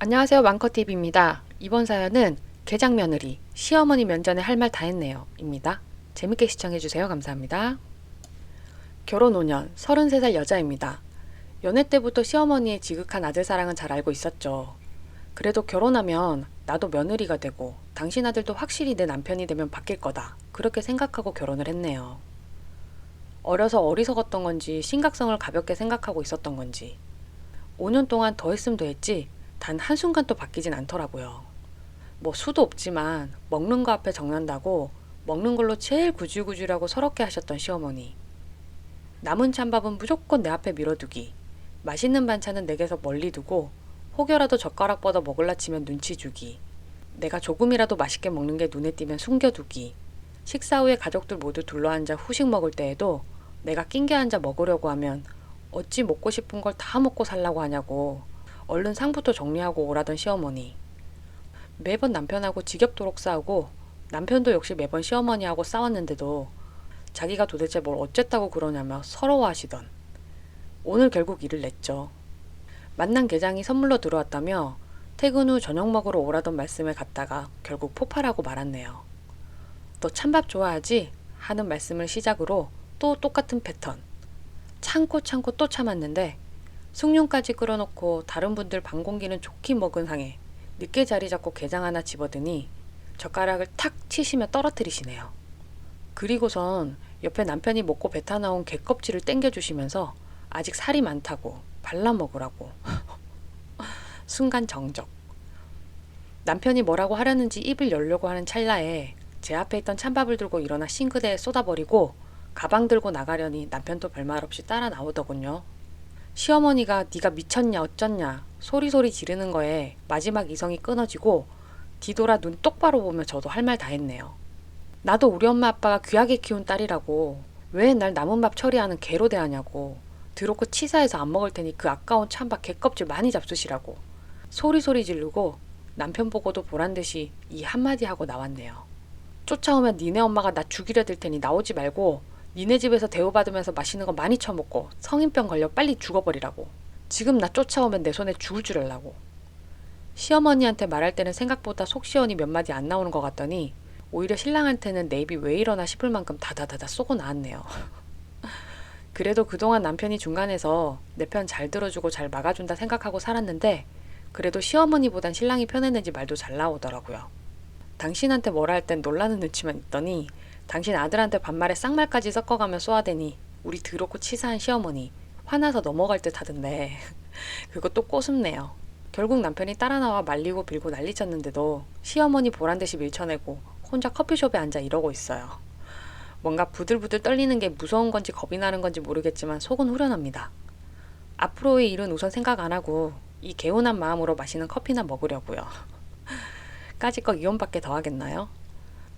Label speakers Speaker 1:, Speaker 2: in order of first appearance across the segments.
Speaker 1: 안녕하세요. 망커TV입니다. 이번 사연은 개장 며느리, 시어머니 면전에 할 말 다 했네요. 입니다. 재밌게 시청해주세요. 감사합니다. 결혼 5년, 33살 여자입니다. 연애 때부터 시어머니의 지극한 아들 사랑은 잘 알고 있었죠. 그래도 결혼하면 나도 며느리가 되고 당신 아들도 확실히 내 남편이 되면 바뀔 거다. 그렇게 생각하고 결혼을 했네요. 어려서 어리석었던 건지 심각성을 가볍게 생각하고 있었던 건지 5년 동안 더 했으면 더 했지 단 한순간도 바뀌진 않더라고요. 뭐 수도 없지만 먹는 거 앞에 적는다고 먹는 걸로 제일 구질구질하고 서럽게 하셨던 시어머니. 남은 찬밥은 무조건 내 앞에 밀어두기. 맛있는 반찬은 내게서 멀리 두고 혹여라도 젓가락 뻗어 먹을라 치면 눈치 주기. 내가 조금이라도 맛있게 먹는 게 눈에 띄면 숨겨두기. 식사 후에 가족들 모두 둘러앉아 후식 먹을 때에도 내가 낑겨 앉아 먹으려고 하면 어찌 먹고 싶은 걸 다 먹고 살라고 하냐고 얼른 상부터 정리하고 오라던 시어머니. 매번 남편하고 지겹도록 싸우고 남편도 역시 매번 시어머니하고 싸웠는데도 자기가 도대체 뭘 어쨌다고 그러냐며 서러워하시던. 오늘 결국 일을 냈죠. 만난 게장이 선물로 들어왔다며 퇴근 후 저녁 먹으러 오라던 말씀에 갔다가 결국 폭발하고 말았네요. 너 찬밥 좋아하지? 하는 말씀을 시작으로 또 똑같은 패턴. 참고 또 참았는데 숭늉까지 끓여놓고 다른 분들 반 공기는 좋게 먹은 상에 늦게 자리 잡고 게장 하나 집어드니 젓가락을 탁 치시며 떨어뜨리시네요. 그리고선 옆에 남편이 먹고 뱉어 나온 게껍질을 땡겨주시면서 아직 살이 많다고 발라 먹으라고. 순간 정적. 남편이 뭐라고 하려는지 입을 열려고 하는 찰나에 제 앞에 있던 찬밥을 들고 일어나 싱크대에 쏟아버리고 가방 들고 나가려니 남편도 별말 없이 따라 나오더군요. 시어머니가 네가 미쳤냐 어쩌냐 소리소리 지르는 거에 마지막 이성이 끊어지고 뒤돌아 눈 똑바로 보며 저도 할 말 다 했네요. 나도 우리 엄마 아빠가 귀하게 키운 딸이라고 왜 날 남은 밥 처리하는 개로 대하냐고 더럽고 치사해서 안 먹을 테니 그 아까운 찬밥 개껍질 많이 잡수시라고 소리소리 지르고 남편 보고도 보란듯이 이 한마디 하고 나왔네요. 쫓아오면 니네 엄마가 나 죽이려 들 테니 나오지 말고 니네 집에서 대우받으면서 맛있는 거 많이 처먹고 성인병 걸려 빨리 죽어버리라고. 지금 나 쫓아오면 내 손에 죽을 줄 알라고. 시어머니한테 말할 때는 생각보다 속 시원히 몇 마디 안 나오는 것 같더니 오히려 신랑한테는 내 입이 왜 이러나 싶을 만큼 다다다다 쏘고 나왔네요. 그래도 그동안 남편이 중간에서 내 편 잘 들어주고 잘 막아준다 생각하고 살았는데 그래도 시어머니보단 신랑이 편했는지 말도 잘 나오더라고요. 당신한테 뭐라 할 땐 놀라는 눈치만 있더니 당신 아들한테 반말에 쌍말까지 섞어가며 쏘아대니 우리 더럽고 치사한 시어머니 화나서 넘어갈 듯 하던데 그거 또 꼬숩네요. 결국 남편이 따라 나와 말리고 빌고 난리쳤는데도 시어머니 보란듯이 밀쳐내고 혼자 커피숍에 앉아 이러고 있어요. 뭔가 부들부들 떨리는 게 무서운 건지 겁이 나는 건지 모르겠지만 속은 후련합니다. 앞으로의 일은 우선 생각 안 하고 이 개운한 마음으로 맛있는 커피나 먹으려고요. 까짓 거 이혼밖에 더 하겠나요?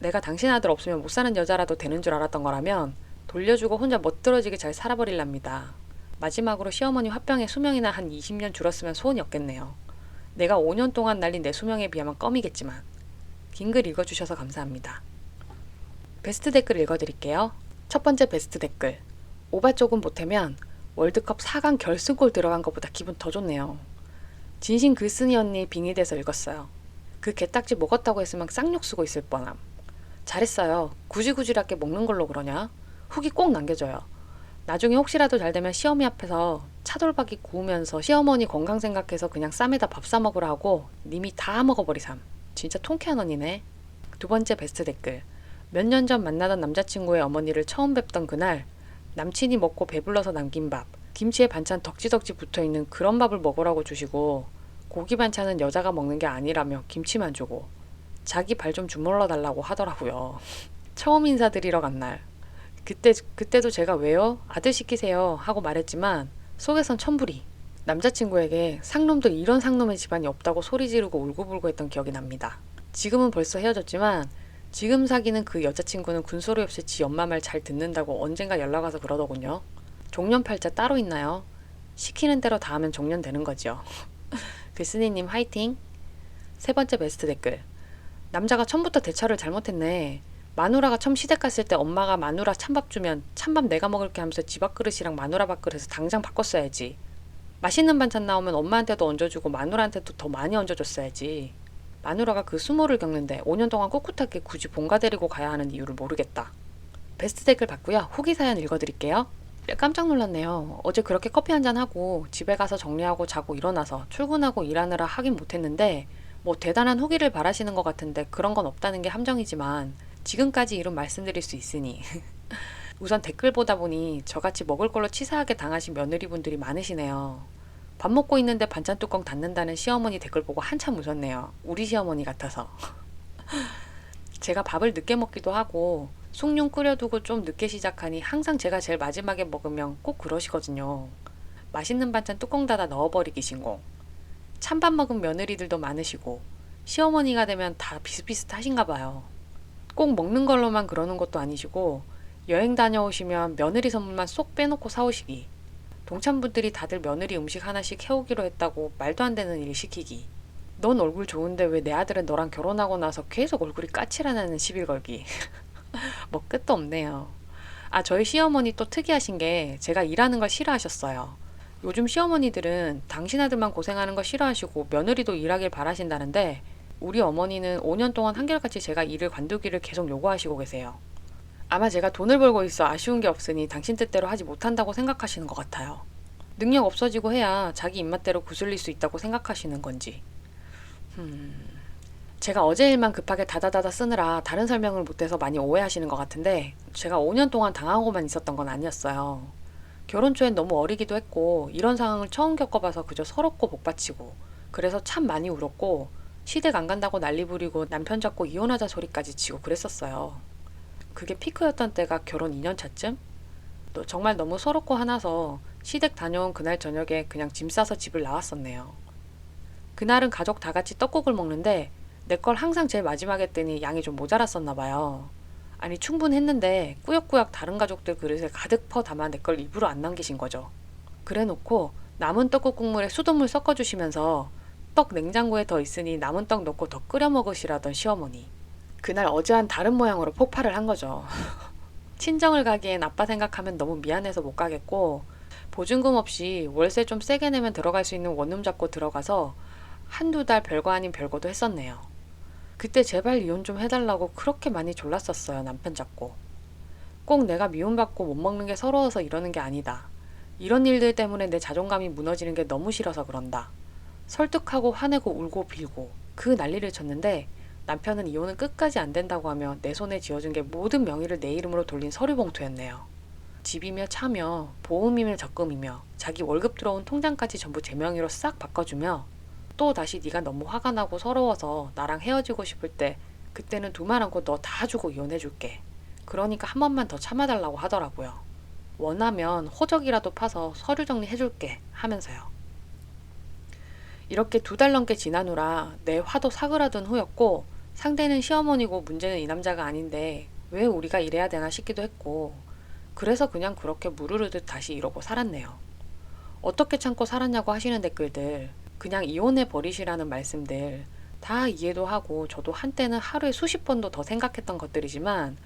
Speaker 1: 내가 당신 아들 없으면 못 사는 여자라도 되는 줄 알았던 거라면 돌려주고 혼자 멋들어지게 잘 살아버릴랍니다. 마지막으로 시어머니 화병에 수명이나 한 20년 줄었으면 소원이 없겠네요. 내가 5년 동안 날린 내 수명에 비하면 껌이겠지만. 긴 글 읽어주셔서 감사합니다. 베스트 댓글 읽어드릴게요. 첫 번째 베스트 댓글. 오바 조금 보태면 월드컵 4강 결승골 들어간 것보다 기분 더 좋네요. 진심 글쓴이 언니 빙의돼서 읽었어요. 그 개딱지 먹었다고 했으면 쌍욕 쓰고 있을 뻔함. 잘했어요. 구질구질하게 먹는 걸로 그러냐? 후기 꼭 남겨줘요. 나중에 혹시라도 잘되면 시어머니 앞에서 차돌박이 구우면서 시어머니 건강 생각해서 그냥 쌈에다 밥 싸먹으라 하고 님이 다 먹어버리삼. 진짜 통쾌한 언니네. 두 번째 베스트 댓글. 몇 년 전 만나던 남자친구의 어머니를 처음 뵙던 그날 남친이 먹고 배불러서 남긴 밥, 김치에 반찬 덕지덕지 붙어있는 그런 밥을 먹으라고 주시고 고기 반찬은 여자가 먹는 게 아니라며 김치만 주고 자기 발 좀 주물러 달라고 하더라고요. 처음 인사드리러 간 날. 그때도 제가 왜요? 아들 시키세요 하고 말했지만 속에선 천불이. 남자친구에게 상놈도 이런 상놈의 집안이 없다고 소리 지르고 울고불고 했던 기억이 납니다. 지금은 벌써 헤어졌지만 지금 사귀는 그 여자친구는 군소리 없이 지 엄마 말 잘 듣는다고 언젠가 연락 와서 그러더군요. 종년팔자 따로 있나요? 시키는 대로 다 하면 종년 되는 거죠. 글쓴이님 화이팅! 세 번째 베스트 댓글. 남자가 처음부터 대처를 잘못했네. 마누라가 처음 시댁 갔을 때 엄마가 마누라 찬밥 주면 찬밥 내가 먹을게 하면서 집 밥그릇이랑 마누라 밥그릇을 당장 바꿨어야지. 맛있는 반찬 나오면 엄마한테도 얹어주고 마누라한테도 더 많이 얹어줬어야지. 마누라가 그 수모를 겪는데 5년 동안 꿋꿋하게 굳이 본가 데리고 가야 하는 이유를 모르겠다. 베스트 댓글 봤고요. 후기 사연 읽어드릴게요. 깜짝 놀랐네요. 어제 그렇게 커피 한잔 하고 집에 가서 정리하고 자고 일어나서 출근하고 일하느라 하긴 못했는데 뭐 대단한 후기를 바라시는 것 같은데 그런 건 없다는 게 함정이지만 지금까지 이룬 말씀드릴 수 있으니 우선 댓글 보다 보니 저같이 먹을 걸로 치사하게 당하신 며느리분들이 많으시네요. 밥 먹고 있는데 반찬 뚜껑 닫는다는 시어머니 댓글 보고 한참 웃었네요. 우리 시어머니 같아서. 제가 밥을 늦게 먹기도 하고 숭늉 끓여두고 좀 늦게 시작하니 항상 제가 제일 마지막에 먹으면 꼭 그러시거든요. 맛있는 반찬 뚜껑 닫아 넣어버리기 신공. 찬밥 먹은 며느리들도 많으시고 시어머니가 되면 다 비슷비슷하신가 봐요. 꼭 먹는 걸로만 그러는 것도 아니시고 여행 다녀오시면 며느리 선물만 쏙 빼놓고 사오시기. 동창분들이 다들 며느리 음식 하나씩 해오기로 했다고 말도 안 되는 일 시키기. 넌 얼굴 좋은데 왜 내 아들은 너랑 결혼하고 나서 계속 얼굴이 까칠하냐는 시비 걸기. 뭐 끝도 없네요. 아, 저희 시어머니 또 특이하신 게 제가 일하는 걸 싫어하셨어요. 요즘 시어머니들은 당신 아들만 고생하는 거 싫어하시고 며느리도 일하길 바라신다는데 우리 어머니는 5년 동안 한결같이 제가 일을 관두기를 계속 요구하시고 계세요. 아마 제가 돈을 벌고 있어 아쉬운 게 없으니 당신 뜻대로 하지 못한다고 생각하시는 것 같아요. 능력 없어지고 해야 자기 입맛대로 구슬릴 수 있다고 생각하시는 건지. 제가 어제 일만 급하게 다다다다 쓰느라 다른 설명을 못해서 많이 오해하시는 것 같은데 제가 5년 동안 당하고만 있었던 건 아니었어요. 결혼 초엔 너무 어리기도 했고 이런 상황을 처음 겪어봐서 그저 서럽고 복받치고 그래서 참 많이 울었고 시댁 안 간다고 난리 부리고 남편 잡고 이혼하자 소리까지 치고 그랬었어요. 그게 피크였던 때가 결혼 2년 차쯤? 또 정말 너무 서럽고 화나서 시댁 다녀온 그날 저녁에 그냥 짐 싸서 집을 나왔었네요. 그날은 가족 다 같이 떡국을 먹는데 내 걸 항상 제일 마지막에 뜨니 양이 좀 모자랐었나 봐요. 아니 충분했는데 꾸역꾸역 다른 가족들 그릇에 가득 퍼 담아 내 걸 입으로 안 남기신 거죠. 그래 놓고 남은 떡국 국물에 수돗물 섞어주시면서 떡 냉장고에 더 있으니 남은 떡 넣고 더 끓여 먹으시라던 시어머니. 그날 어제한 다른 모양으로 폭발을 한 거죠. 친정을 가기엔 아빠 생각하면 너무 미안해서 못 가겠고 보증금 없이 월세 좀 세게 내면 들어갈 수 있는 원룸 잡고 들어가서 한두 달 별거 아닌 별거도 했었네요. 그때 제발 이혼 좀 해달라고 그렇게 많이 졸랐었어요. 남편 잡고. 꼭 내가 미움받고 못 먹는 게 서러워서 이러는 게 아니다. 이런 일들 때문에 내 자존감이 무너지는 게 너무 싫어서 그런다. 설득하고 화내고 울고 빌고 그 난리를 쳤는데 남편은 이혼은 끝까지 안 된다고 하며 내 손에 쥐어준 게 모든 명의를 내 이름으로 돌린 서류 봉투였네요. 집이며 차며 보험이며 적금이며 자기 월급 들어온 통장까지 전부 제 명의로 싹 바꿔주며 또 다시 네가 너무 화가 나고 서러워서 나랑 헤어지고 싶을 때 그때는 두 말 않고 너 다 주고 이혼해줄게. 그러니까 한 번만 더 참아달라고 하더라고요. 원하면 호적이라도 파서 서류 정리해줄게 하면서요. 이렇게 2달 넘게 지난 후라 내 화도 사그라든 후였고 상대는 시어머니고 문제는 이 남자가 아닌데 왜 우리가 이래야 되나 싶기도 했고 그래서 그냥 그렇게 무르르듯 다시 이러고 살았네요. 어떻게 참고 살았냐고 하시는 댓글들 그냥 이혼해 버리시라는 말씀들 다 이해도 하고 저도 한때는 하루에 수십 번도 더 생각했던 것들이지만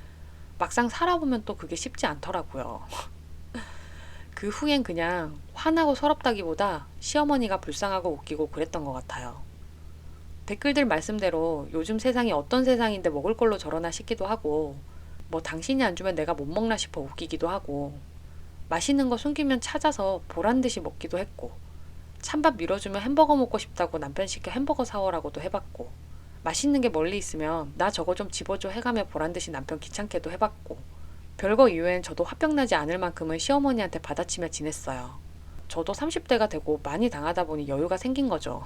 Speaker 1: 막상 살아보면 또 그게 쉽지 않더라고요. 그 후엔 그냥 화나고 서럽다기보다 시어머니가 불쌍하고 웃기고 그랬던 것 같아요. 댓글들 말씀대로 요즘 세상이 어떤 세상인데 먹을 걸로 저러나 싶기도 하고 뭐 당신이 안 주면 내가 못 먹나 싶어 웃기기도 하고 맛있는 거 숨기면 찾아서 보란듯이 먹기도 했고 찬밥 밀어주면 햄버거 먹고 싶다고 남편 시켜 햄버거 사오라고도 해봤고 맛있는 게 멀리 있으면 나 저거 좀 집어줘 해가며 보란듯이 남편 귀찮게도 해봤고 별거 이외엔 저도 화병나지 않을 만큼은 시어머니한테 받아치며 지냈어요. 저도 30대가 되고 많이 당하다 보니 여유가 생긴 거죠.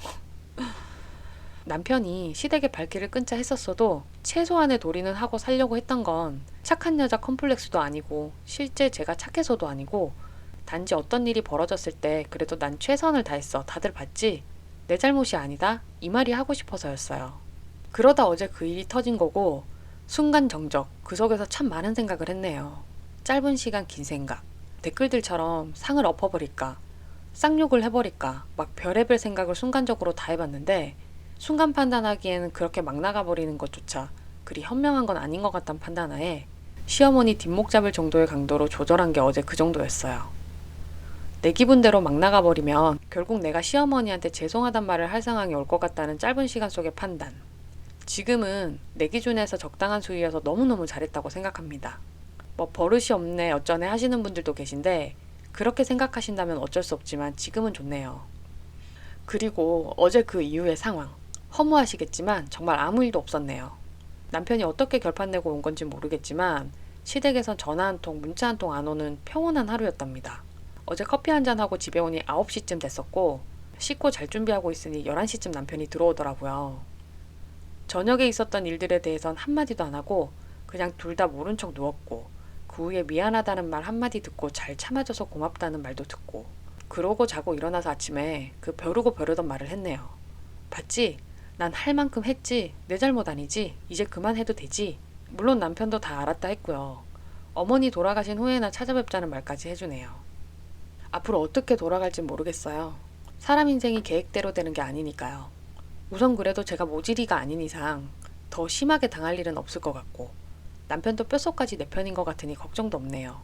Speaker 1: 남편이 시댁의 발길을 끊자 했었어도 최소한의 도리는 하고 살려고 했던 건 착한 여자 컴플렉스도 아니고 실제 제가 착해서도 아니고 단지 어떤 일이 벌어졌을 때 그래도 난 최선을 다했어. 다들 봤지? 내 잘못이 아니다. 이 말이 하고 싶어서였어요. 그러다 어제 그 일이 터진 거고 순간 정적, 그 속에서 참 많은 생각을 했네요. 짧은 시간 긴 생각. 댓글들처럼 상을 엎어버릴까, 쌍욕을 해버릴까 막 별의별 생각을 순간적으로 다 해봤는데 순간 판단하기에는 그렇게 막 나가버리는 것조차 그리 현명한 건 아닌 것 같단 판단하에 시어머니 뒷목 잡을 정도의 강도로 조절한 게 어제 그 정도였어요. 내 기분대로 막 나가버리면 결국 내가 시어머니한테 죄송하단 말을 할 상황이 올 것 같다는 짧은 시간 속의 판단. 지금은 내 기준에서 적당한 수위여서 너무너무 잘했다고 생각합니다. 뭐 버릇이 없네 어쩌네 하시는 분들도 계신데 그렇게 생각하신다면 어쩔 수 없지만 지금은 좋네요. 그리고 어제 그 이후의 상황. 허무하시겠지만 정말 아무 일도 없었네요. 남편이 어떻게 결판내고 온 건지 모르겠지만 시댁에선 전화 한 통, 문자 한 통 안 오는 평온한 하루였답니다. 어제 커피 한잔 하고 집에 오니 9시쯤 됐었고 씻고 잘 준비하고 있으니 11시쯤 남편이 들어오더라고요. 저녁에 있었던 일들에 대해선 한마디도 안 하고 그냥 둘 다 모른 척 누웠고 그 후에 미안하다는 말 한마디 듣고 잘 참아줘서 고맙다는 말도 듣고 그러고 자고 일어나서 아침에 그 벼르고 벼르던 말을 했네요. 봤지? 난 할 만큼 했지. 내 잘못 아니지. 이제 그만해도 되지. 물론 남편도 다 알았다 했고요. 어머니 돌아가신 후에나 찾아뵙자는 말까지 해주네요. 앞으로 어떻게 돌아갈지 모르겠어요. 사람 인생이 계획대로 되는 게 아니니까요. 우선 그래도 제가 모질이가 아닌 이상 더 심하게 당할 일은 없을 것 같고 남편도 뼛속까지 내 편인 것 같으니 걱정도 없네요.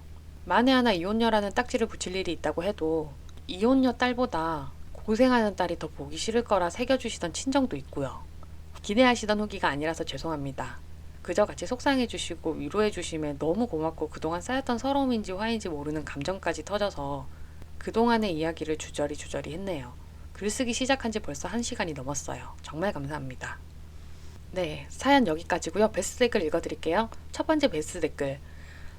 Speaker 1: 만에 하나 이혼녀라는 딱지를 붙일 일이 있다고 해도 이혼녀 딸보다 고생하는 딸이 더 보기 싫을 거라 새겨주시던 친정도 있고요. 기대하시던 후기가 아니라서 죄송합니다. 그저 같이 속상해주시고 위로해주심에 너무 고맙고 그동안 쌓였던 서러움인지 화인지 모르는 감정까지 터져서 그동안의 이야기를 주저리 했네요. 글쓰기 시작한 지 벌써 1시간이 넘었어요. 정말 감사합니다. 네, 사연 여기까지고요. 베스트 댓글 읽어드릴게요. 첫 번째 베스트 댓글.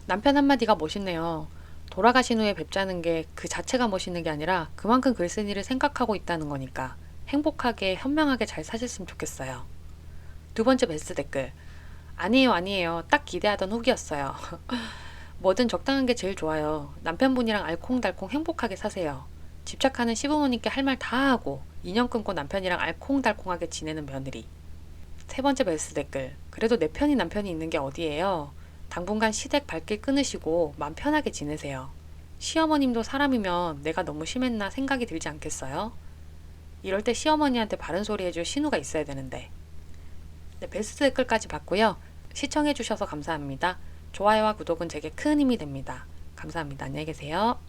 Speaker 1: 남편 한마디가 멋있네요. 돌아가신 후에 뵙자는 게 그 자체가 멋있는 게 아니라 그만큼 글 쓴 일을 생각하고 있다는 거니까 행복하게 현명하게 잘 사셨으면 좋겠어요. 두 번째 베스트 댓글. 아니에요. 딱 기대하던 후기였어요. 뭐든 적당한 게 제일 좋아요. 남편분이랑 알콩달콩 행복하게 사세요. 집착하는 시부모님께 할 말 다 하고 인연 끊고 남편이랑 알콩달콩하게 지내는 며느리. 세 번째 베스트 댓글. 그래도 내 편이 남편이 있는 게 어디예요? 당분간 시댁 발길 끊으시고 맘 편하게 지내세요. 시어머님도 사람이면 내가 너무 심했나 생각이 들지 않겠어요? 이럴 때 시어머니한테 바른 소리 해줄 신우가 있어야 되는데. 네, 베스트 댓글까지 봤고요. 시청해주셔서 감사합니다. 좋아요와 구독은 제게 큰 힘이 됩니다. 감사합니다. 안녕히 계세요.